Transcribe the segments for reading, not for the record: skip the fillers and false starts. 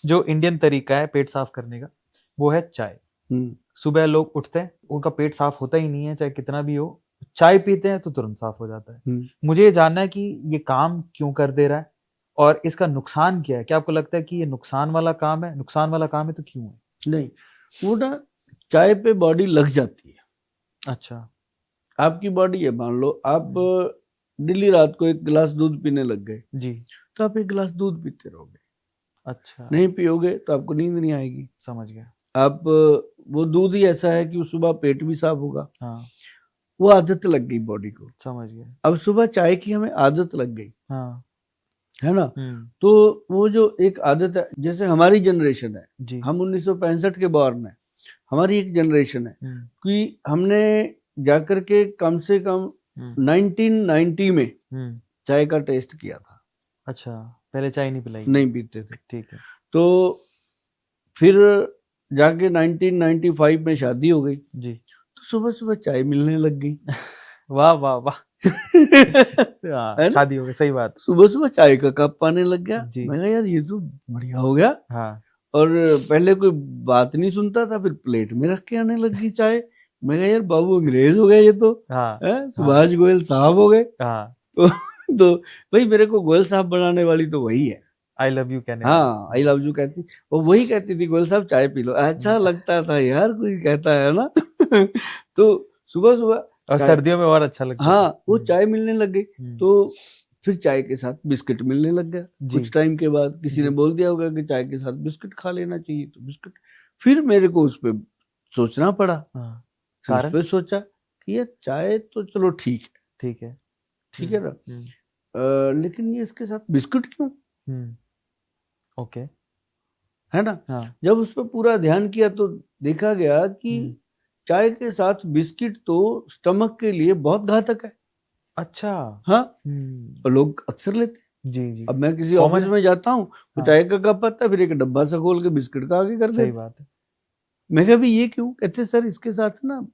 जो इंडियन तरीका है पेट साफ करने का वो है चाय। सुबह लोग उठते हैं, उनका पेट साफ होता ही नहीं है, चाहे कितना भी हो, चाय पीते हैं तो तुरंत साफ हो जाता है। मुझे ये जानना है कि ये काम क्यों कर दे रहा है और इसका नुकसान क्या है। क्या आपको लगता है कि ये नुकसान वाला काम है? नुकसान वाला काम है तो क्यों है? नहीं, वो ना चाय पे बॉडी लग जाती है। अच्छा, आपकी बॉडी है, मान लो आप डेली रात को 1 गिलास दूध पीने लग गए जी, तो आप 1 गिलास दूध पीते रहोगे। अच्छा, नहीं पियोगे तो आपको नींद नहीं आएगी। समझ गया। आप वो दूध ही ऐसा है कि सुबह पेट भी साफ होगा। हाँ, वो आदत लग गई बॉडी को। समझ गया। अब सुबह चाय की हमें आदत लग गई, हाँ, है ना। तो वो जो एक आदत है, जैसे हमारी जनरेशन है, जी, हम 1965 के बॉर्न है, हमारी एक जनरेशन है कि हमने जाकर के कम से कम 1990 में चाय का टेस्ट किया था। अच्छा, पहले चाय नहीं पिलाई? नहीं पीते थे। ठीक है। तो फिर जाके 1995 में शादी हो गई जी, तो सुबह सुबह चाय मिलने लग गई। वाह वाह वाह। शादी हो गई, सही बात। सुबह सुबह चाय का कप पाने लग गया। जी, मैं कहा यार ये तो बढ़िया हो गया। हाँ, और पहले कोई बात नहीं सुनता था, फिर प्लेट में रख के आने लगी चाय। मैं कहा यार बाबू अंग्रेज हो गया ये तो, हाँ, सुभाष गोयल साहब हो गए। हाँ, तो भाई मेरे को गोयल साहब बनाने वाली तो वही है। आई लव यू कहने हाँ, आई लव यू कहती, वो वही कहती थी, गोयल साहब चाय पी लो। अच्छा लगता था यार, कोई कहता है ना। तो सुबह सुबह, और सर्दियों में और अच्छा लगता है। हाँ, वो चाय मिलने लग गई। तो फिर चाय के साथ बिस्किट मिलने लग गया। कुछ टाइम के बाद किसी ने बोल दिया होगा कि चाय के साथ बिस्किट खा लेना चाहिए, तो बिस्किट। फिर मेरे को उस पर सोचना पड़ा। उस पर सोचा कि यार चाय तो चलो ठीक है, ठीक है, ठीक है ना, लेकिन ये इसके साथ बिस्किट क्यों? ओके, है ना। जब उस पर पूरा ध्यान किया तो देखा गया कि चाय के साथ बिस्किट तो स्टमक के लिए बहुत घातक है। अच्छा, हाँ, और लोग अक्सर लेते हैं। जी जी। अब मैं किसी ऑफिस में जाता हूँ तो चाय का कप आता है, फिर एक डब्बा सा खोल के बिस्किट का आगे कर देते। सही बात है। मैं कहा भी ये क्यों? कहते सर इसके साथ ना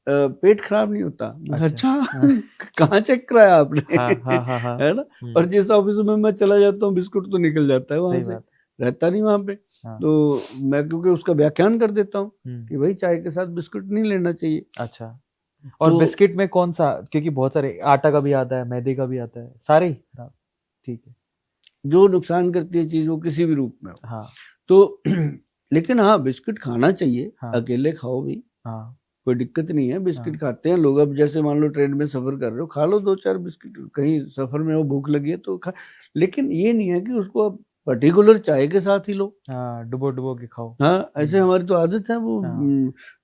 पेट खराब नहीं होता। अच्छा, कहाँ चेक कराया आपने? है ना। और जिस ऑफिस में मैं चला जाता हूँ बिस्कुट तो निकल जाता है वहां से, रहता नहीं वहां पे। तो मैं क्योंकि उसका व्याख्यान कर देता हूँ कि भाई चाय के साथ बिस्कुट नहीं लेना चाहिए। अच्छा, और बिस्किट में कौन सा? क्योंकि बहुत सारे, आटा का भी आता है, मैदे का भी आता है, सारे ही खराब। ठीक है, जो नुकसान करती है चीज वो किसी भी रूप में हो। तो लेकिन हाँ, बिस्किट खाना चाहिए। अकेले खाओ भी, कोई दिक्कत नहीं है। बिस्किट खाते हैं लोग। अब जैसे मान लो ट्रेन में सफर कर रहे हो, खा लो 2-4 बिस्किट, कहीं सफर में वो भूख लगी है तो खा। लेकिन ये नहीं है कि उसको पर्टिकुलर चाय के साथ ही लो। डुबो डुबो के खाओ। हाँ, ऐसे हमारी तो आदत है वो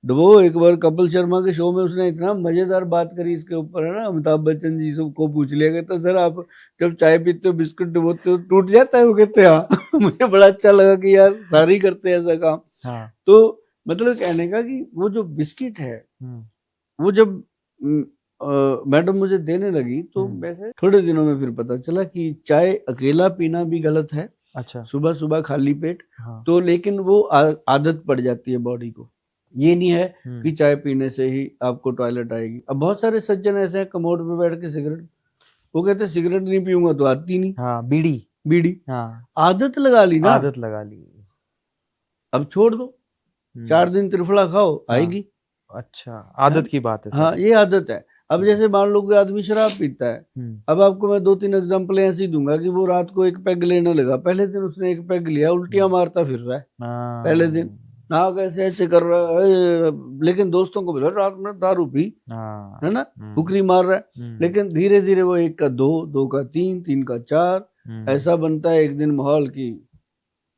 डुबो। एक बार कपिल शर्मा के शो में उसने इतना मजेदार बात करी इसके ऊपर, है ना। अमिताभ बच्चन जी सबको पूछ लिया गया था, सर आप जब चाय पीते हो बिस्कुट डुबोते हो टूट जाता है? वो कहते हैं हाँ। मुझे बड़ा अच्छा लगा कि यार सारे करते हैं ऐसा काम। तो मतलब कहने का कि वो जो बिस्किट है वो जब मैडम मुझे देने लगी तो वैसे थोड़े दिनों में फिर पता चला कि चाय अकेला पीना भी गलत है। अच्छा, सुबह सुबह खाली पेट। तो लेकिन वो आदत पड़ जाती है बॉडी को। ये नहीं है कि चाय पीने से ही आपको टॉयलेट आएगी। अब बहुत सारे सज्जन ऐसे हैं कमोड पे बैठ के सिगरेट, वो कहते हैं सिगरेट नहीं पीऊंगा तो आती नहीं। बीड़ी बीड़ी, आदत लगा ली ना। आदत लगा ली, अब छोड़ दो, 4 दिन त्रिफला खाओ, आएगी। अच्छा, आदत की बात है। हाँ, ये आदत है। अब जैसे मान लो कोई आदमी शराब पीता है, अब आपको मैं 2-3 एग्जांपल ऐसे दूंगा कि वो रात को 1 पैग लेने लगा, पहले दिन उसने 1 पैग लिया, उल्टियां मारता फिर रहा है। पहले दिन ना कैसे ऐसे कर रहा है, लेकिन दोस्तों को बोला रात में दारू पी, है ना, फुकरी मार रहा है। लेकिन धीरे धीरे वो 1 का 2, 2 का 3, 3 का 4, ऐसा बनता है एक दिन माहौल की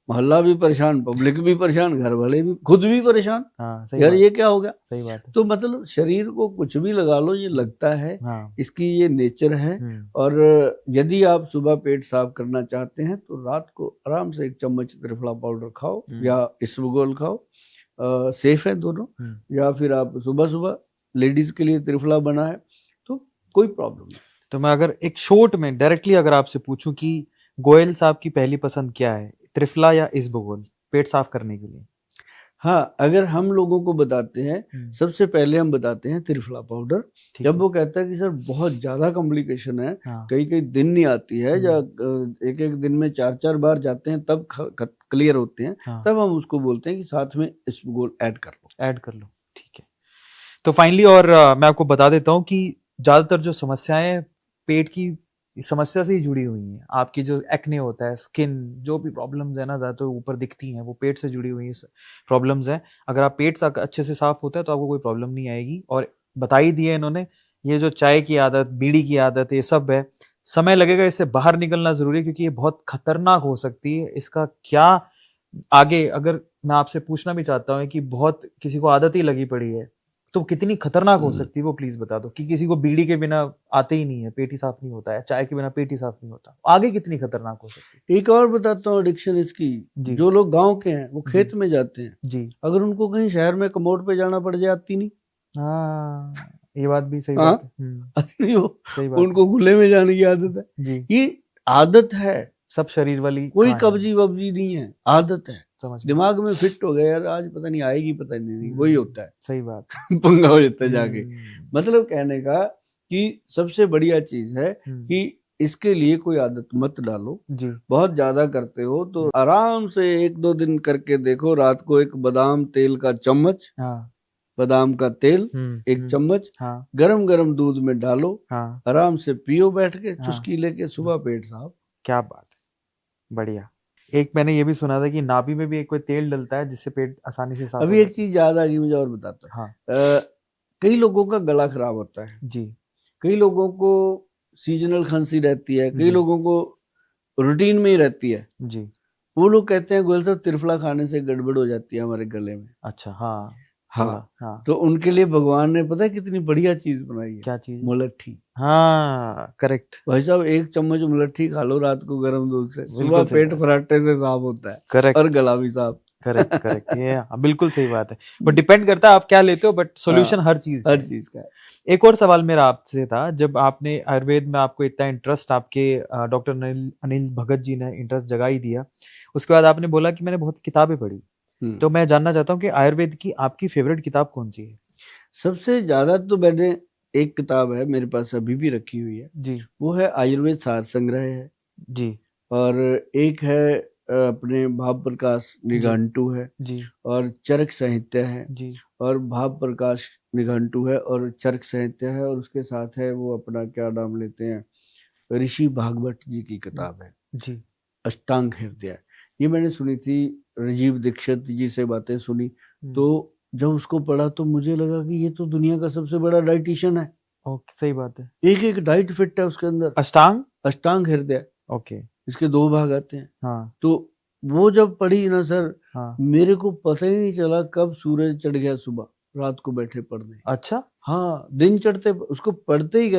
मोहल्ला भी परेशान, पब्लिक भी परेशान, घर वाले भी, खुद भी परेशान। यार ये क्या हो गया? सही बात है। तो मतलब शरीर को कुछ भी लगा लो, ये लगता है। इसकी ये नेचर है। और यदि आप सुबह पेट साफ करना चाहते हैं तो रात को आराम से 1 चम्मच त्रिफला पाउडर खाओ या इसबगोल खाओ, सेफ है दोनों। या फिर आप सुबह सुबह, लेडीज के लिए त्रिफला बना है तो कोई प्रॉब्लम नहीं। तो मैं अगर एक शॉर्ट में डायरेक्टली अगर आपसे पूछूं कि गोयल साहब की पहली पसंद क्या है, त्रिफला या इसबगोल पेट साफ करने के लिए? हाँ, अगर हम लोगों को बताते हैं, सबसे पहले हम बताते हैं त्रिफला पाउडर। जब वो कहता है कि सर बहुत ज्यादा कॉम्प्लिकेशन है, कई दिन नहीं आती है, या एक दिन में 4 बार जाते हैं तब क्लियर होते हैं, तब हम उसको बोलते हैं कि साथ में इसबगोल ऐड कर लो। ठीक है। तो फाइनली और मैं आपको बता देता हूँ कि ज्यादातर जो समस्याएं पेट की समस्या से ही जुड़ी हुई हैं। आपकी जो एक्ने होता है, स्किन, जो भी प्रॉब्लम्स है ना, ज्यादातर ऊपर दिखती हैं, वो पेट से जुड़ी हुई प्रॉब्लम्स हैं। अगर आप पेट अच्छे से साफ होता है तो आपको कोई प्रॉब्लम नहीं आएगी। और बता ही दिया इन्होंने, ये जो चाय की आदत, बीड़ी की आदत, ये सब है, समय लगेगा, इससे बाहर निकलना जरूरी है, क्योंकि ये बहुत खतरनाक हो सकती है। इसका क्या आगे, अगर मैं आपसे पूछना भी चाहता हूँ कि बहुत किसी को आदत ही लगी पड़ी है तो कितनी खतरनाक हो सकती है, वो प्लीज बता दो। कि किसी को बीड़ी के बिना आते ही नहीं है, पेट ही साफ नहीं होता है, चाय के बिना पेट ही साफ नहीं होता, आगे कितनी खतरनाक हो सकती है। एक और बताता हूँ एडिक्शन इसकी। जो लोग गांव के हैं वो खेत में जाते हैं जी, अगर उनको कहीं शहर में कमोड पे जाना पड़ जाए, आती नहीं। हाँ, ये बात भी सही बात है। नहीं हो, सही बात, उनको खुले में जाने की आदत है जी। ये आदत है, सब शरीर वाली, कोई कब्जी वब्जी नहीं है, आदत है। दिमाग में फिट हो गया यार, आज पता नहीं आएगी, पता नहीं, वही होता है। सही बात पंगा हो जाता है जाके। मतलब कहने का कि सबसे बढ़िया चीज है कि इसके लिए कोई आदत मत डालो जी। बहुत ज्यादा करते हो तो आराम से 1-2 दिन करके देखो। रात को एक बादाम तेल का चम्मच, बादाम का तेल 1 चम्मच गरम गरम दूध में डालो, आराम से पियो बैठ के, चुस्की लेके, सुबह पेट साफ। क्या बात है, बढ़िया। एक मैंने ये भी सुना था कि नाभि में भी एक कोई तेल डलता है जिससे पेट आसानी से साफ। अभी एक चीज याद आ गई मुझे, और बताता हूँ। कई लोगों का गला खराब होता है जी, कई लोगों को सीजनल खांसी रहती है, कई लोगों को रूटीन में ही रहती है जी। वो लोग कहते हैं गोयल साहब त्रिफला खाने से गड़बड़ हो जाती है हमारे गले में। अच्छा, हाँ। तो उनके लिए भगवान ने पता है कितनी बढ़िया चीज बनाई है। क्या चीज? मुलट्ठी। हाँ, करेक्ट भाई साहब, 1 चम्मच मुलट्ठी खा लो रात को गर्म दूध से, सुबह पेट फराटे से साफ होता है। करेक्ट। और गला भी साफ। करेक्ट ये बिल्कुल सही बात है। बट डिपेंड करता है आप क्या लेते हो, बट सॉल्यूशन हर चीज का है। एक और सवाल मेरा आपसे था, जब आपने आयुर्वेद में आपको इतना इंटरेस्ट, आपके डॉक्टर अनिल भगत जी ने इंटरेस्ट जगा ही दिया, उसके बाद आपने बोला कि मैंने बहुत किताबें पढ़ी, तो मैं जानना चाहता हूँ कि आयुर्वेद की आपकी फेवरेट किताब कौन सी है? सबसे ज्यादा तो मैंने एक किताब है मेरे पास अभी भी रखी हुई है जी, वो है आयुर्वेद सार संग्रह है जी, और एक है अपने भाव प्रकाश निघंटु है जी, और चरक साहित्य है जी, और भाव प्रकाश निघंटु है और चरक साहित्य है, और उसके साथ है वो अपना क्या नाम लेते हैं, ऋषि भागवत जी की किताब है जी, अष्टांग हृदय। ये मैंने सुनी थी, राजीव दीक्षित जी से बातें सुनी, तो जब उसको पढ़ा तो मुझे लगा कि ये तो दुनिया का सबसे बड़ा डाइटिशियन है। ओके, सही बात है। एक डाइट फिट है उसके अंदर। अष्टांग हृदय। ओके, इसके 2 भाग आते हैं। हाँ। तो वो जब पढ़ी ना सर, हाँ, मेरे को पता ही नहीं चला कब सूरज चढ़ गया सुबह, रात को बैठे पढ़ने। अच्छा, हाँ, दिन चढ़ते उसको पढ़ते ही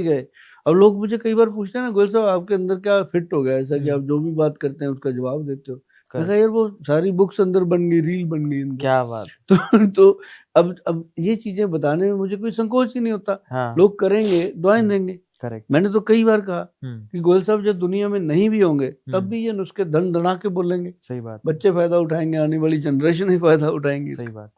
गए। अब लोग मुझे कई बार पूछते हैं ना, गोयल साहब आपके अंदर क्या फिट हो गया ऐसा कि आप जो भी बात करते हैं उसका जवाब देते हो। यार वो सारी बुक्स अंदर बन गई, रील बन गई। क्या बात। तो अब ये चीजें बताने में मुझे कोई संकोच ही नहीं होता। हाँ। लोग करेंगे, दुआएं देंगे। करेक्ट। मैंने तो कई बार कहा कि गोयल साहब जब दुनिया में नहीं भी होंगे तब भी ये नुस्खे धन धना के बोलेंगे। सही बात। बच्चे फायदा उठाएंगे, आने वाली जनरेशन ही फायदा उठाएंगे। सही बात।